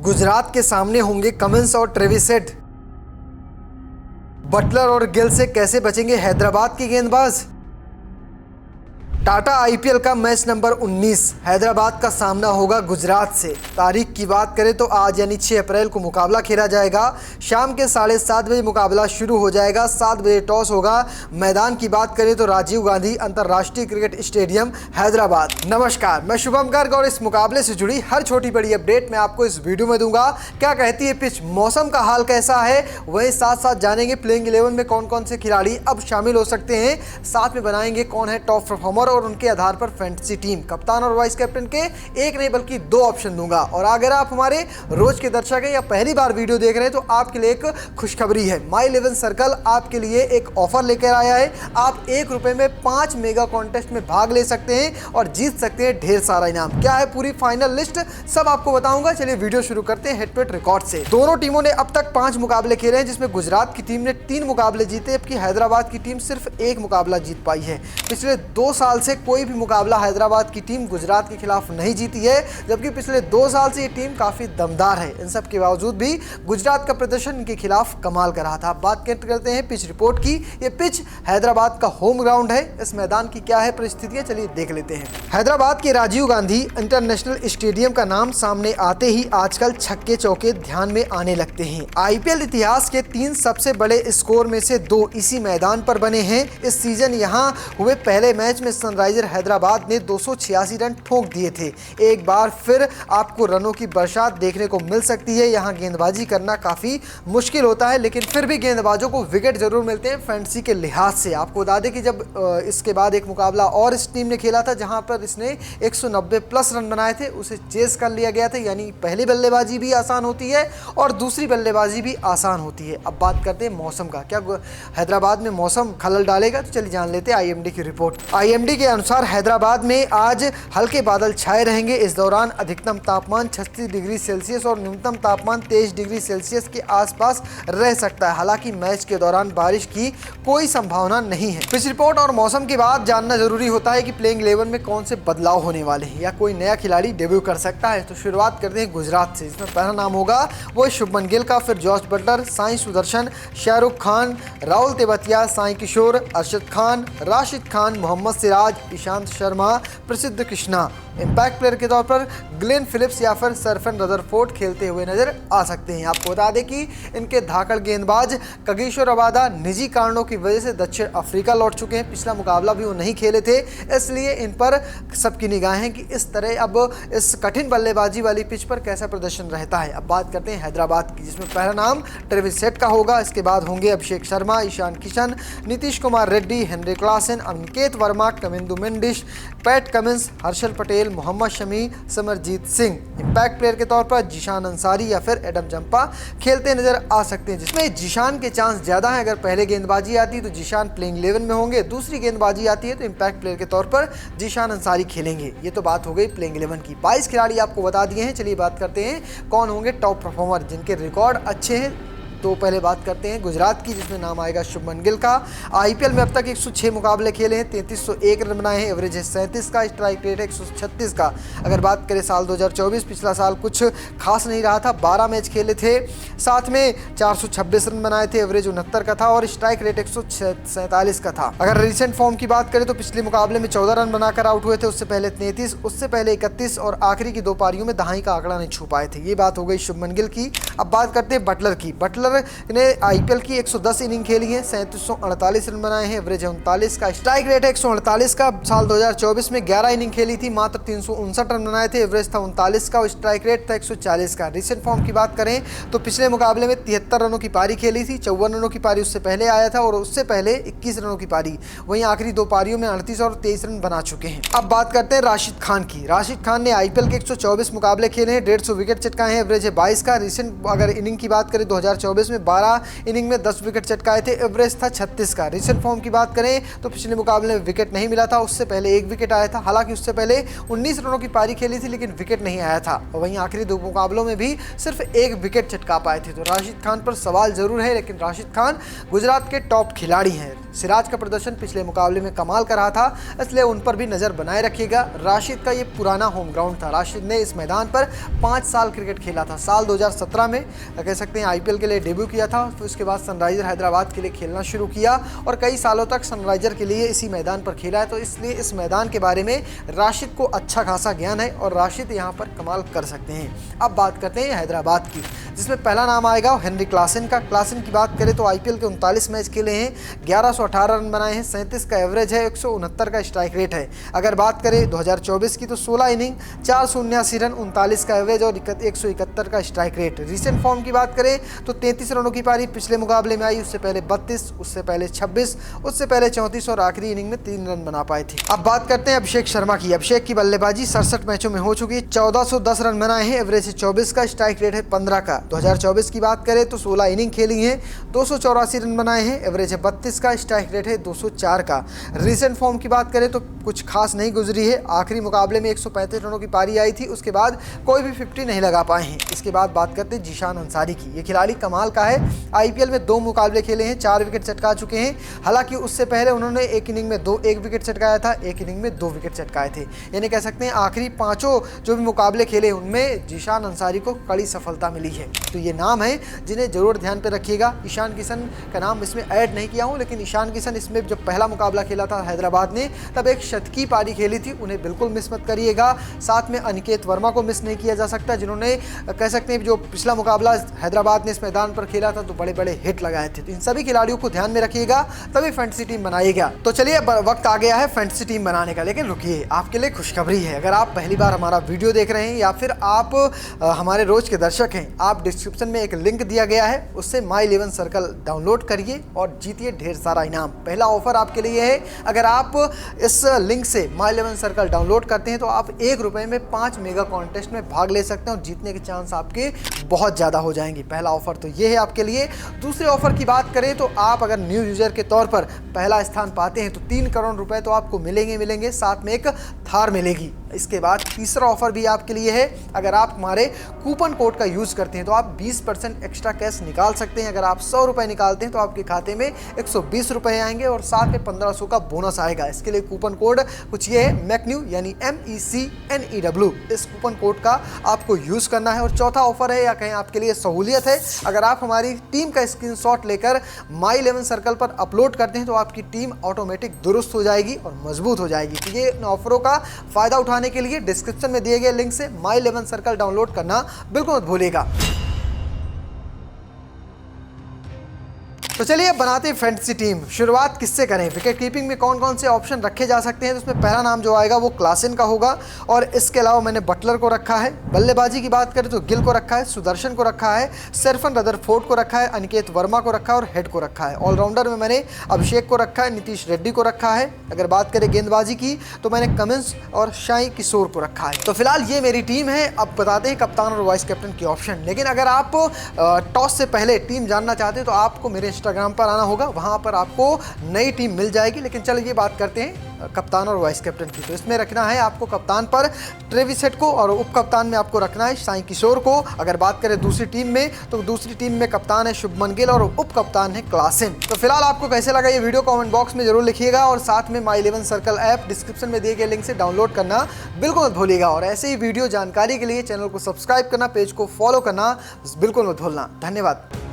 गुजरात के सामने होंगे कमिंस और ट्रेविस हेड। बटलर और गिल से कैसे बचेंगे हैदराबाद के गेंदबाज। टाटा आईपीएल का मैच नंबर 19 हैदराबाद का सामना होगा गुजरात से। तारीख की बात करें तो आज यानी 6 अप्रैल को मुकाबला खेला जाएगा। शाम के 7:30 बजे मुकाबला शुरू हो जाएगा। 7 बजे टॉस होगा। मैदान की बात करें तो राजीव गांधी अंतर्राष्ट्रीय क्रिकेट स्टेडियम हैदराबाद। नमस्कार, मैं शुभम गर्ग और इस मुकाबले से जुड़ी हर छोटी बड़ी अपडेट मैं आपको इस वीडियो में दूंगा। क्या कहती है पिच, मौसम का हाल कैसा है, वहीं साथ साथ जानेंगे प्लेइंग 11 में कौन कौन से खिलाड़ी अब शामिल हो सकते हैं। साथ में बनाएंगे कौन है टॉप परफॉर्मर और उनके आधार पर फैंटेसी टीम, कप्तान और वाइस कैप्टन के एक नहीं बल्कि 2 ऑप्शन दूंगा। और अगर आप हमारे रोज के दर्शक हैं या पहली बार वीडियो देख रहे हैं तो आपके लिए एक खुशखबरी है। माई 11 सर्कल आपके लिए एक ऑफर लेकर आया है। आप ₹1 में 5 मेगा कॉन्टेस्ट में भाग ले सकते हैं और जीत सकते हैं ढेर सारा इनाम। क्या है पूरी फाइनल लिस्ट, सब आपको बताऊंगा। चलिए वीडियो शुरू करते हैं हेड टू हेड रिकॉर्ड से। दोनों टीमों ने अब तक 5 मुकाबले खेले हैं, जिसमें गुजरात की टीम ने 3 मुकाबले जीते, जबकि हैदराबाद की टीम सिर्फ 1 मुकाबला जीत पाई है। पिछले 2 साल से कोई भी मुकाबला हैदराबाद की टीम गुजरात के खिलाफ नहीं जीती है, जबकि पिछले 2 साल से ये टीम काफी दमदार है। इन सब के बावजूद भी गुजरात का प्रदर्शन इनके खिलाफ कमाल का रहा था। बात करते हैं पिच रिपोर्ट की। ये पिच हैदराबाद का होम ग्राउंड है। इस मैदान की क्या है परिस्थितियां, चलिए देख लेते हैं। हैदराबाद के राजीव गांधी इंटरनेशनल स्टेडियम का नाम सामने आते ही आजकल छक्के चौके ध्यान में आने लगते हैं। आईपीएल इतिहास के 3 सबसे बड़े स्कोर में से 2 इसी मैदान पर बने हैं। इस सीजन यहाँ हुए पहले मैच में सनराइजर हैदराबाद ने 286 रन ठोक दिए थे। एक बार फिर आपको रनों की बरसात देखने को मिल सकती है। यहाँ गेंदबाजी करना काफी मुश्किल होता है, लेकिन फिर भी गेंदबाजों को विकेट जरूर मिलते हैं फैंटेसी के लिहाज से। आपको बता दें कि जब इसके बाद एक मुकाबला और इस टीम ने खेला था जहां पर इसने 190 प्लस रन बनाए थे, उसे चेस कर लिया गया था। यानी पहली बल्लेबाजी भी आसान होती है और दूसरी बल्लेबाजी भी आसान होती है। अब बात करते हैं मौसम का। क्या हैदराबाद में मौसम खलल डालेगा, तो चलिए जान लेते हैं आईएमडी की रिपोर्ट। आईएमडी के अनुसार हैदराबाद में आज हल्के बादल छाए रहेंगे। इस दौरान अधिकतम तापमान 36 डिग्री सेल्सियस और न्यूनतम तापमान 23 डिग्री सेल्सियस के आसपास रह सकता है। हालांकि मैच के दौरान बारिश की कोई संभावना नहीं है। पिच रिपोर्ट और मौसम के बाद जानना जरूरी होता है कि प्लेइंग 11 में कौन से बदलाव होने वाले हैं या कोई नया खिलाड़ी डेब्यू कर सकता है। तो शुरुआत करते हैं गुजरात से, जिसमें पहला नाम होगा वो शुभमन गिल का, फिर जॉस बटलर, साई सुदर्शन, शाहरुख खान, राहुल तेवतिया, साई किशोर, अरशद खान, राशिद खान, मोहम्मद सिराज, ईशांत शर्मा, प्रसिद्ध कृष्णा। इंपैक्ट प्लेयर के तौर पर ग्लेन फिलिप्स या फिर सरफन रदरफोर्ड खेलते हुए नजर आ सकते हैं। आपको बता दें कि इनके धाकड़ गेंदबाज कगिसो रबादा निजी कारणों की वजह से दक्षिण अफ्रीका लौट चुके हैं। पिछला मुकाबला भी वो नहीं खेले थे, इसलिए इन पर सबकी निगाहें हैं कि इस तरह अब इस कठिन बल्लेबाजी वाली पिच पर कैसा प्रदर्शन रहता है। अब बात करते हैं हैदराबाद की, जिसमें पहला नाम ट्रेविस हेड का होगा। इसके बाद होंगे Abhishek Sharma, Ishan Kishan, Nitish Kumar Reddy, Heinrich Klaasen, Aniket Verma, Kamindu Mendis, Pat Cummins, Harshal Patel, Mohammed Shami, Samarjeet Singh. Impact player के तौर पर जीशान अंसारी या फिर एडम जंपा खेलते नजर आ सकते हैं, जिसमें जीशान के चांस ज्यादा है। अगर पहले गेंदबाजी आती है तो जीशान प्लेइंग 11 में होंगे, दूसरी गेंदबाजी आती है तो इंपैक्ट प्लेयर के तौर पर जीशान अंसारी खेलेंगे। ये तो बात हो गई प्लेइंग 11 की। 22 खिलाड़ी आपको बता दिए हैं। चलिए बात करते हैं कौन होंगे टॉप परफॉर्मर जिनके रिकॉर्ड अच्छे हैं। तो पहले बात करते हैं गुजरात की, जिसमें नाम आएगा शुभमन गिल का। आईपीएल में अब तक 106 मुकाबले खेले हैं, 3301 रन बनाए हैं, एवरेज है 37 का, स्ट्राइक रेट है 136 का। अगर बात करें साल 2024, पिछला साल कुछ खास नहीं रहा था। 12 मैच खेले थे, साथ में 426 रन बनाए थे, एवरेज 69 का था और स्ट्राइक रेट 147 का था। अगर रिसेंट फॉर्म की बात करें तो पिछले मुकाबले में 14 रन बनाकर आउट हुए थे, उससे पहले 33, उससे पहले 31 और आखिरी की 2 पारियों में दहाई का आंकड़ा नहीं छू पाए थे। ये बात हो गई शुभमन गिल की। अब बात करते हैं बटलर की। बटलर ने आईपीएल की 110 इनिंग खेली है, 3748 रन बनाए हैं, एवरेज है 39 का, स्ट्राइक रेट है 148 का। साल 2024 में 11 इनिंग खेली थी, मात्र 359 रन बनाए थे, एवरेज था 39 का और स्ट्राइक रेट था 140 का। रिसेंट फॉर्म की बात करें तो पिछले मुकाबले में 73 रनों की पारी खेली थी, 54 रनों की पारी उससे पहले आया था और उससे पहले 21 रनों की पारी। वहीं आखिरी 2 पारियों में 38 और 23 रन बना चुके हैं। अब बात करते हैं राशिद खान की। राशिद खान ने आईपीएल के 124 मुकाबले खेले हैं, 150 विकेट चटकाए हैं, एवरेज है 22 का। रिसेंट अगर इनिंग की बात करें 2024 2024 में 12 इनिंग में 10 विकेट चटकाए थे, एवरेज था 36 का। रिसेंट फॉर्म की बात करें तो पिछले मुकाबले में विकेट नहीं मिला था, उससे पहले 1 विकेट आया था। हालांकि उससे पहले 19 रनों की पारी खेली थी लेकिन विकेट नहीं आया था, और वहीं आखिरी 2 मुकाबलों में भी सिर्फ 1 विकेट चटका पाए थे। तो राशिद खान पर सवाल जरूर है, लेकिन राशिद खान गुजरात के टॉप खिलाड़ी हैं। सिराज का प्रदर्शन पिछले मुकाबले में कमाल का रहा था, इसलिए उन पर भी नज़र बनाए रखिएगा। राशिद का ये पुराना होम ग्राउंड था। राशिद ने इस मैदान पर 5 साल क्रिकेट खेला था। साल 2017 में कह सकते हैं IPL के लिए डेब्यू किया था, फिर उसके बाद सनराइजर हैदराबाद के लिए खेलना शुरू किया और कई सालों तक सनराइजर के लिए इसी मैदान पर खेला है। तो इसलिए इस मैदान के बारे में राशिद को अच्छा खासा ज्ञान है और राशिद यहाँ पर कमाल कर सकते हैं। अब बात करते हैं हैदराबाद की, जिसमें पहला नाम आएगा हेनरी क्लासन का। क्लासन की बात करें तो IPL के 39 मैच खेले हैं, 1118 रन बनाए हैं, 37 का एवरेज है, 169 का स्ट्राइक रेट है। अगर बात करें 2024 की तो 16 इनिंग, 479 रन, 39 का एवरेज और 171 का स्ट्राइक रेट। रिसेंट फॉर्म की बात करें तो 33 रनों की पारी पिछले मुकाबले में आई, उससे पहले 32, उससे पहले 26, उससे पहले 34 और आखिरी इनिंग में 3 रन बना पाए थे। अब बात करते हैं अभिषेक शर्मा की। अभिषेक की बल्लेबाजी 67 मैचों में हो चुकी है, 1410 रन बनाए हैं, एवरेज है 24 का, स्ट्राइक रेट है 15 का। 2024 की बात करें तो 16 इनिंग खेली हैं, 284 रन बनाए हैं, एवरेज है 32 का, स्ट्राइक रेट है 204 का। रिसेंट फॉर्म की बात करें तो कुछ खास नहीं गुजरी है। आखिरी मुकाबले में 135 रनों की पारी आई थी, उसके बाद कोई भी 50 नहीं लगा पाए हैं। इसके बाद बात करते हैं जीशान अंसारी की। ये खिलाड़ी कमाल का है, IPL में 2 मुकाबले खेले हैं, 4 विकेट चटका चुके हैं। हालांकि उससे पहले उन्होंने 1 इनिंग में 1 विकेट चटकाया था, 1 इनिंग में 2 विकेट चटकाए थे। यानी कह सकते हैं आखिरी 5 जो भी मुकाबले खेले उनमें जीशान अंसारी को कड़ी सफलता मिली है। तो ये नाम है जिन्हें जरूर ध्यान पे रखिएगा। ईशान किशन का नाम इसमें ऐड नहीं किया हूँ, लेकिन ईशान किशन इसमें जब पहला मुकाबला खेला था हैदराबाद ने तब एक शतकी पारी खेली थी, उन्हें बिल्कुल मिस मत करिएगा। साथ में अनिकेत वर्मा को मिस नहीं किया जा सकता, जिन्होंने कह सकते हैं जो पिछला मुकाबला हैदराबाद ने इस मैदान पर खेला था तो बड़े बड़े हिट लगाए थे। तो इन सभी खिलाड़ियों को ध्यान में रखिएगा, तभी फैंटेसी टीम बनाइएगा। तो चलिए वक्त आ गया है फैंटेसी टीम बनाने का, लेकिन रुकिए, आपके लिए खुशखबरी है। अगर आप पहली बार हमारा वीडियो देख रहे हैं या फिर आप हमारे रोज के दर्शक हैं, आप डिस्क्रिप्शन में एक लिंक दिया गया है, उससे My11 सर्कल डाउनलोड करिए और जीतिए ढेर सारा इनाम। पहला ऑफर आपके लिए है, अगर आप इस लिंक से My11 सर्कल डाउनलोड करते हैं तो आप 1 रुपए में 5 मेगा कॉन्टेस्ट में भाग ले सकते हैं और जीतने के चांस आपके बहुत ज़्यादा हो जाएंगे। पहला ऑफर तो ये है आपके लिए। दूसरे ऑफर की बात करें तो आप अगर न्यू यूजर के तौर पर पहला स्थान पाते हैं तो 3 करोड़ रुपए तो आपको मिलेंगे, साथ में एक थार मिलेगी। इसके बाद तीसरा ऑफर भी आपके लिए है, अगर आप हमारे कूपन कोड का यूज़ करते हैं तो आप 20% एक्स्ट्रा कैश निकाल सकते हैं। अगर आप 100 रुपये निकालते हैं तो आपके खाते में 120 रुपये आएंगे और साथ में 1500 का बोनस आएगा। इसके लिए कूपन कोड कुछ ये है, मैकन्यू यानी MECNEW, इस कूपन कोड का आपको यूज़ करना है। और चौथा ऑफर है, या कहें आपके लिए सहूलियत है, अगर आप हमारी टीम का स्क्रीनशॉट लेकर My11 सर्कल पर अपलोड करते हैं तो आपकी टीम ऑटोमेटिक दुरुस्त हो जाएगी और मजबूत हो जाएगी। तो ये इन ऑफरों का फ़ायदा उठाने के लिए डिस्क्रिप्शन में दिए गए लिंक से My11 सर्कल डाउनलोड करना बिल्कुल मत भूलिएगा। तो चलिए बनाते हैं फैंटेसी टीम। शुरुआत किससे करें? विकेट कीपिंग में कौन कौन से ऑप्शन रखे जा सकते हैं? तो उसमें पहला नाम जो आएगा वो क्लासन का होगा और इसके अलावा मैंने बटलर को रखा है। बल्लेबाजी की बात करें तो गिल को रखा है, सुदर्शन को रखा है, सरफन रदरफोर्ड को रखा है, अनिकेत वर्मा को रखा है और हेड को रखा है। ऑलराउंडर में मैंने अभिषेक को रखा है, नीतीश रेड्डी को रखा है। अगर बात करें गेंदबाजी की तो मैंने कमिंस और शाई किशोर को रखा है। तो फिलहाल ये मेरी टीम है। अब बताते हैं कप्तान और वाइस कैप्टन के ऑप्शन। लेकिन अगर आप टॉस से पहले टीम जानना चाहते हैं तो आपको मेरे इंस्टाग्राम पर आना होगा, वहां पर आपको नई टीम मिल जाएगी। लेकिन चलिए बात करते हैं कप्तान और वाइस कैप्टन की। तो इसमें रखना है आपको कप्तान पर ट्रेविस हेड को और उप कप्तान में आपको रखना है साई किशोर को। अगर बात करें दूसरी टीम में तो दूसरी टीम में कप्तान है शुभमन गिल और उप कप्तान है क्लासन। तो फिलहाल आपको कैसे लगा ये वीडियो कमेंट बॉक्स में जरूर लिखिएगा और साथ में My11 सर्कल ऐप डिस्क्रिप्शन में दिए गए लिंक से डाउनलोड करना बिल्कुल मत भूलिएगा। और ऐसे ही वीडियो जानकारी के लिए चैनल को सब्सक्राइब करना, पेज को फॉलो करना बिल्कुल मत भूलना। धन्यवाद।